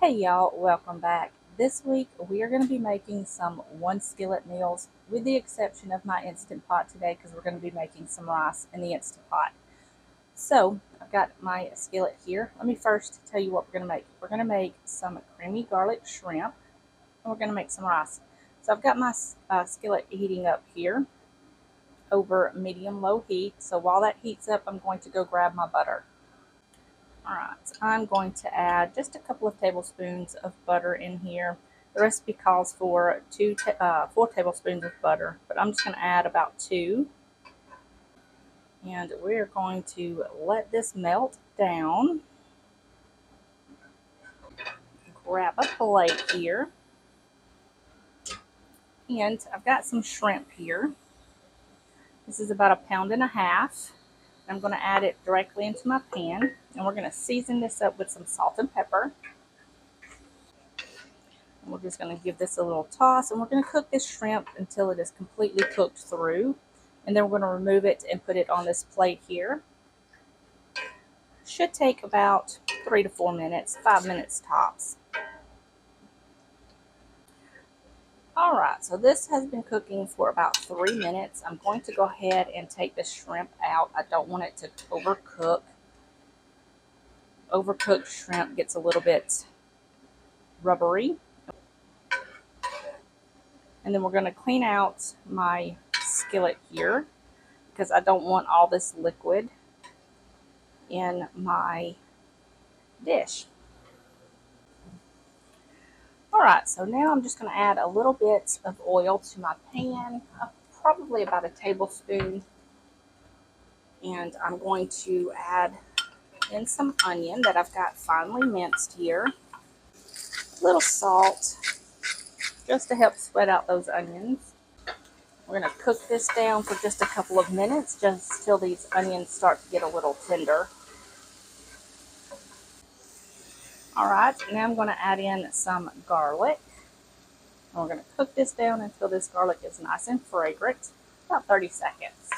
Hey y'all, welcome back. This week we are going to be making some one skillet meals with the exception of my Instant Pot today because we're going to be making some rice in the Instant Pot. So I've got my skillet here. Let me first tell you what we're going to make. We're going to make some creamy garlic shrimp and we're going to make some rice. So I've got my skillet heating up here over medium-low heat. So while that heats up, I'm going to go grab my butter. Alright, so I'm going to add just a couple of tablespoons of butter in here. The recipe calls for 4 tablespoons of butter, but I'm just going to add about 2. And we're going to let this melt down. Grab a plate here. And I've got some shrimp here. This is about 1.5 pounds. I'm going to add it directly into my pan, and we're going to season this up with some salt and pepper. And we're just going to give this a little toss, and we're going to cook this shrimp until it is completely cooked through. And then we're going to remove it and put it on this plate here. Should take about 3 to 4 minutes, 5 minutes tops. Alright, so this has been cooking for about 3 minutes. I'm going to go ahead and take the shrimp out. I don't want it to overcook. Overcooked shrimp gets a little bit rubbery. And then we're going to clean out my skillet here because I don't want all this liquid in my dish. Alright, so now I'm just going to add a little bit of oil to my pan, probably about a tablespoon. And I'm going to add in some onion that I've got finely minced here. A little salt, just to help sweat out those onions. We're going to cook this down for just a couple of minutes, just till these onions start to get a little tender. Alright, now I'm going to add in some garlic. And we're going to cook this down until this garlic is nice and fragrant, about 30 seconds.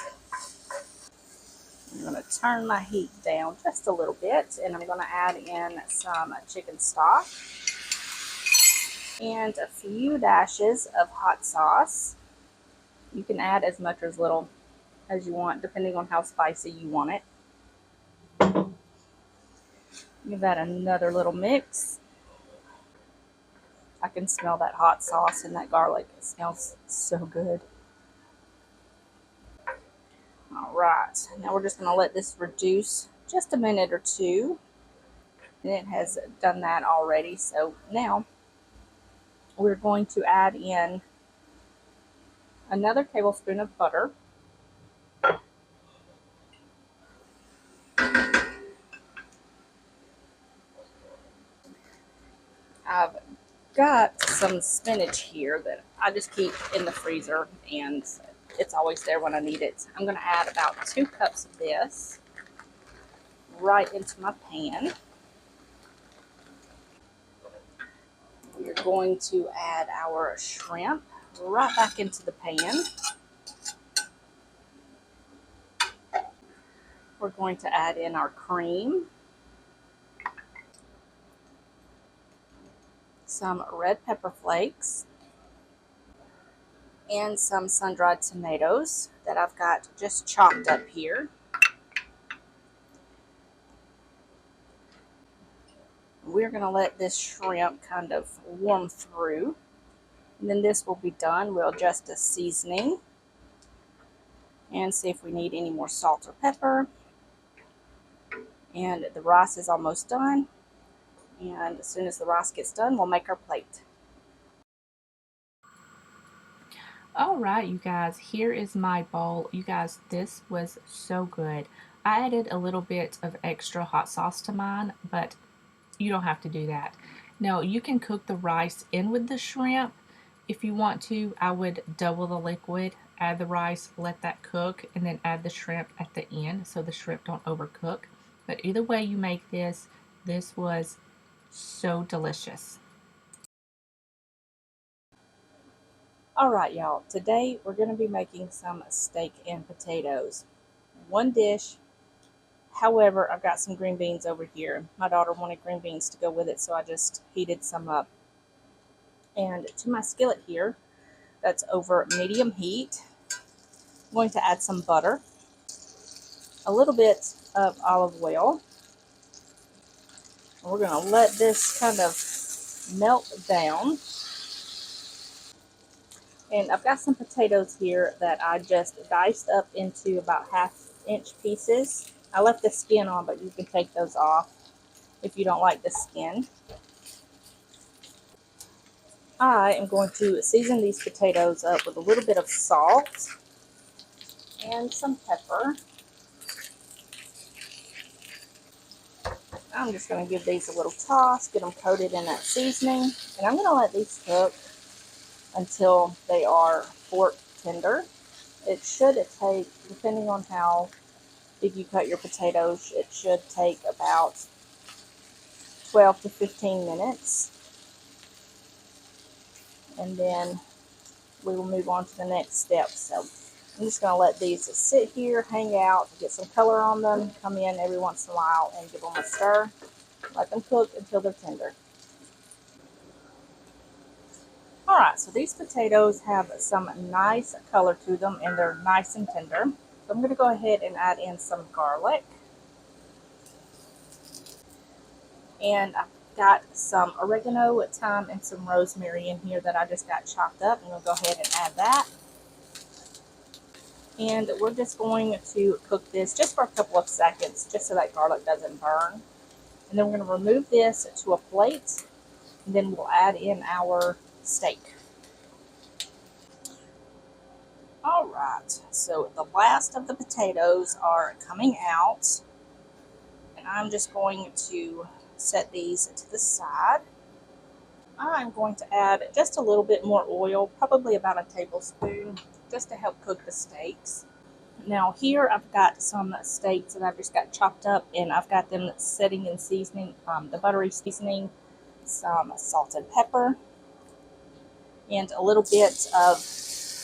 I'm going to turn my heat down just a little bit, and I'm going to add in some chicken stock and a few dashes of hot sauce. You can add as much or as little as you want, depending on how spicy you want it. Give that another little mix. I can smell that hot sauce and that garlic. It smells so good. Alright, now we're just going to let this reduce just a minute or two. And it has done that already. So now we're going to add in another tablespoon of butter. I've got some spinach here that I just keep in the freezer, and it's always there when I need it. I'm going to add about 2 cups of this right into my pan. We're going to add our shrimp right back into the pan. We're going to add in our cream, some red pepper flakes, and some sun-dried tomatoes that I've got just chopped up here. We're going to let this shrimp kind of warm through, and then this will be done. We'll adjust the seasoning and see if we need any more salt or pepper. And the rice is almost done, and as soon as the rice gets done, we'll make our plate. Alright, you guys, here is my bowl. You guys, this was so good. I added a little bit of extra hot sauce to mine, but you don't have to do that. Now, you can cook the rice in with the shrimp. If you want to, I would double the liquid, add the rice, let that cook, and then add the shrimp at the end so the shrimp don't overcook. But either way you make this, this was so delicious. Alright y'all, today we're going to be making some steak and potatoes. One dish, However, I've got some green beans over here. My daughter wanted green beans to go with it, so I just heated some up. And to my skillet here, that's over medium heat, I'm going to add some butter, a little bit of olive oil. And we're going to let this kind of melt down. And I've got some potatoes here that I just diced up into about 1/2 inch pieces. I left the skin on, but you can take those off if you don't like the skin. I am going to season these potatoes up with a little bit of salt and some pepper. I'm just going to give these a little toss, get them coated in that seasoning, and I'm going to let these cook until they are fork tender. It should take, depending on how big you cut your potatoes, it should take about 12 to 15 minutes. And then we will move on to the next step. So I'm just going to let these sit here, hang out, get some color on them, come in every once in a while and give them a stir. Let them cook until they're tender. Alright, so these potatoes have some nice color to them and they're nice and tender. So I'm going to go ahead and add in some garlic. And I've got some oregano, thyme, and some rosemary in here that I just got chopped up. I'm going to go ahead and add that. And we're just going to cook this just for a couple of seconds, just so that garlic doesn't burn. And then we're going to remove this to a plate, and then we'll add in our steak. Alright, so the last of the potatoes are coming out, and I'm just going to set these to the side. I'm going to add just a little bit more oil, probably about a tablespoon, just to help cook the steaks. Now here I've got some steaks that I've just got chopped up, and I've got them setting in seasoning, the buttery seasoning, some salt and pepper, and a little bit of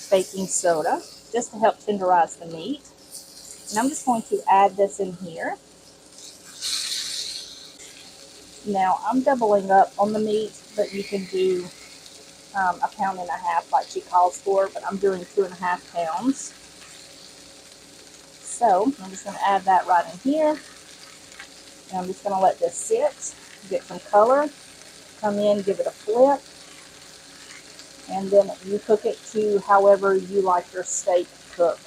baking soda just to help tenderize the meat. And I'm just going to add this in here. Now I'm doubling up on the meat, but you can do 1.5 pounds like she calls for, but I'm doing 2.5 pounds. So I'm just going to add that right in here. And I'm just going to let this sit, get some color, come in, give it a flip, and then you cook it to however you like your steak cooked.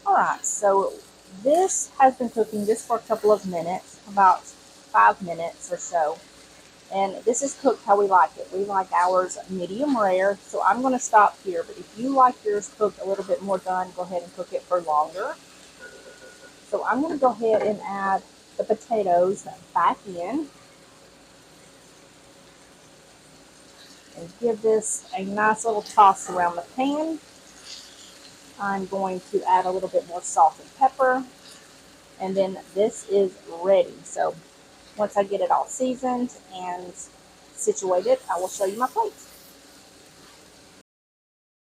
Alright, so this has been cooking just for a couple of minutes, about 5 minutes or so. And this is cooked how we like it. We like ours medium rare, so I'm going to stop here. But if you like yours cooked a little bit more done, go ahead and cook it for longer. So I'm going to go ahead and add the potatoes back in. And give this a nice little toss around the pan. I'm going to add a little bit more salt and pepper. And then this is ready. So once I get it all seasoned and situated, I will show you my plate.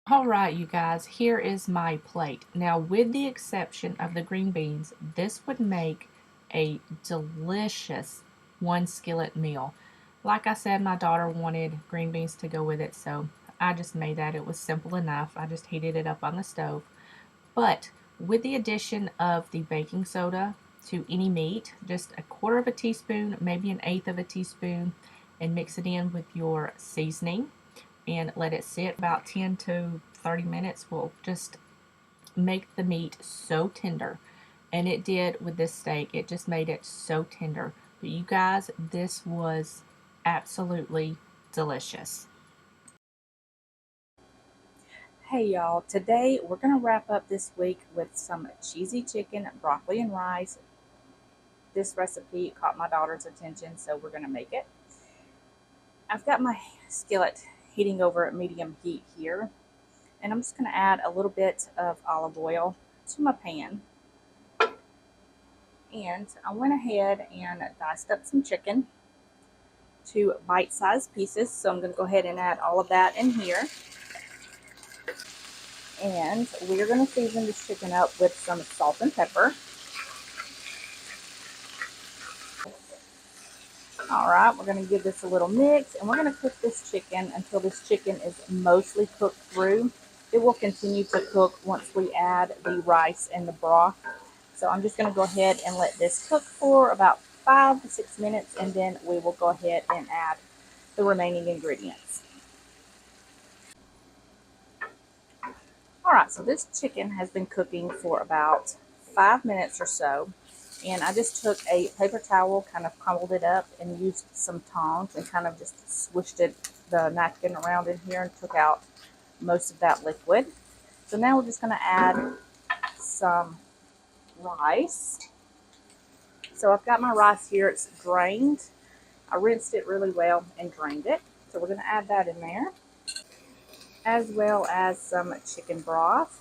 All right, you guys, here is my plate. Now, with the exception of the green beans, this would make a delicious one skillet meal. Like I said, my daughter wanted green beans to go with it, so I just made that. It was simple enough. I just heated it up on the stove. But with the addition of the baking soda to any meat, just 1/4 teaspoon, maybe 1/8 teaspoon, and mix it in with your seasoning and let it sit about 10 to 30 minutes will just make the meat so tender. And it did with this steak. It just made it so tender. But you guys, this was absolutely delicious. Hey y'all, today we're going to wrap up this week with some cheesy chicken, broccoli, and rice. This recipe caught my daughter's attention, so we're going to make it. I've got my skillet heating over at medium heat here, and I'm just going to add a little bit of olive oil to my pan. And I went ahead and diced up some chicken to bite-sized pieces, so I'm going to go ahead and add all of that in here. And we're going to season this chicken up with some salt and pepper. All right, we're going to give this a little mix, and we're going to cook this chicken until this chicken is mostly cooked through. It will continue to cook once we add the rice and the broth. So I'm just going to go ahead and let this cook for about 5 to 6 minutes, and then we will go ahead and add the remaining ingredients. All right, so this chicken has been cooking for about 5 minutes or so. And I just took a paper towel, kind of crumbled it up, and used some tongs and kind of just swished the napkin around in here and took out most of that liquid. So now we're just going to add some rice. So I've got my rice here. It's drained. I rinsed it really well and drained it. So we're going to add that in there, as well as some chicken broth.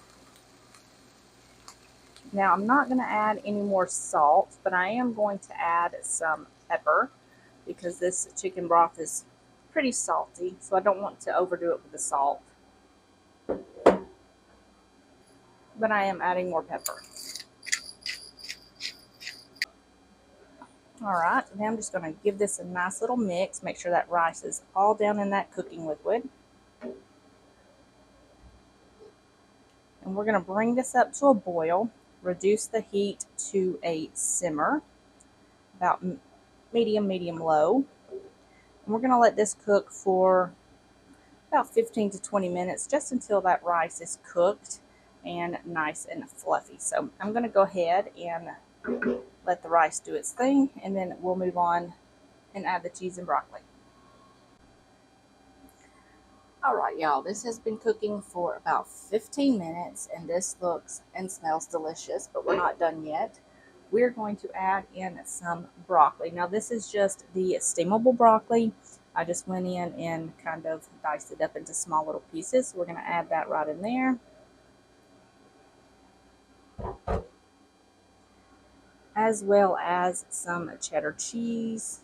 Now I'm not going to add any more salt, but I am going to add some pepper because this chicken broth is pretty salty, so I don't want to overdo it with the salt. But I am adding more pepper. All right, now I'm just going to give this a nice little mix, make sure that rice is all down in that cooking liquid. And we're going to bring this up to a boil, reduce the heat to a simmer, about medium low. And we're going to let this cook for about 15 to 20 minutes, just until that rice is cooked and nice and fluffy. So I'm going to go ahead and let the rice do its thing, and then we'll move on and add the cheese and broccoli. All right, y'all, this has been cooking for about 15 minutes, and this looks and smells delicious, but we're not done yet. We're going to add in some broccoli. Now, this is just the steamable broccoli. I just went in and kind of diced it up into small little pieces. So we're going to add that right in there. As well as some cheddar cheese.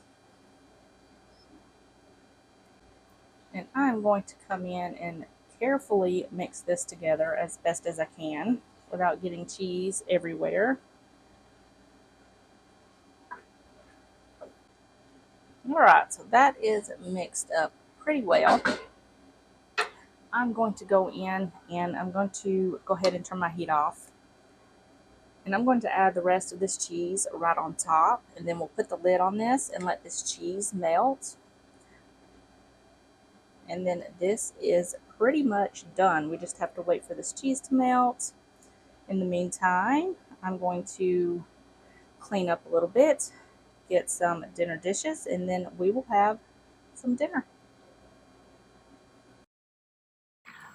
And I'm going to come in and carefully mix this together as best as I can without getting cheese everywhere. Alright, so that is mixed up pretty well. I'm going to go in and I'm going to go ahead and turn my heat off. And I'm going to add the rest of this cheese right on top. And then we'll put the lid on this and let this cheese melt. And then this is pretty much done. We just have to wait for this cheese to melt. In the meantime, I'm going to clean up a little bit, get some dinner dishes, and then we will have some dinner.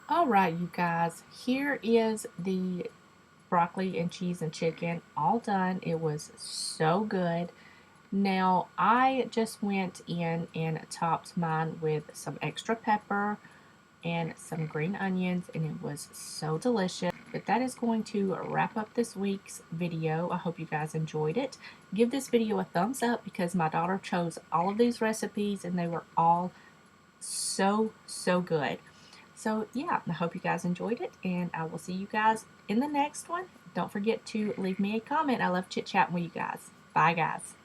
All right, you guys, here is the broccoli and cheese and chicken all done. It was so good. Now, I just went in and topped mine with some extra pepper and some green onions, and it was so delicious. But that is going to wrap up this week's video. I hope you guys enjoyed it. Give this video a thumbs up because my daughter chose all of these recipes and they were all so good. So yeah, I hope you guys enjoyed it, and I will see you guys in the next one. Don't forget to leave me a comment. I love chit chatting with you guys. Bye guys.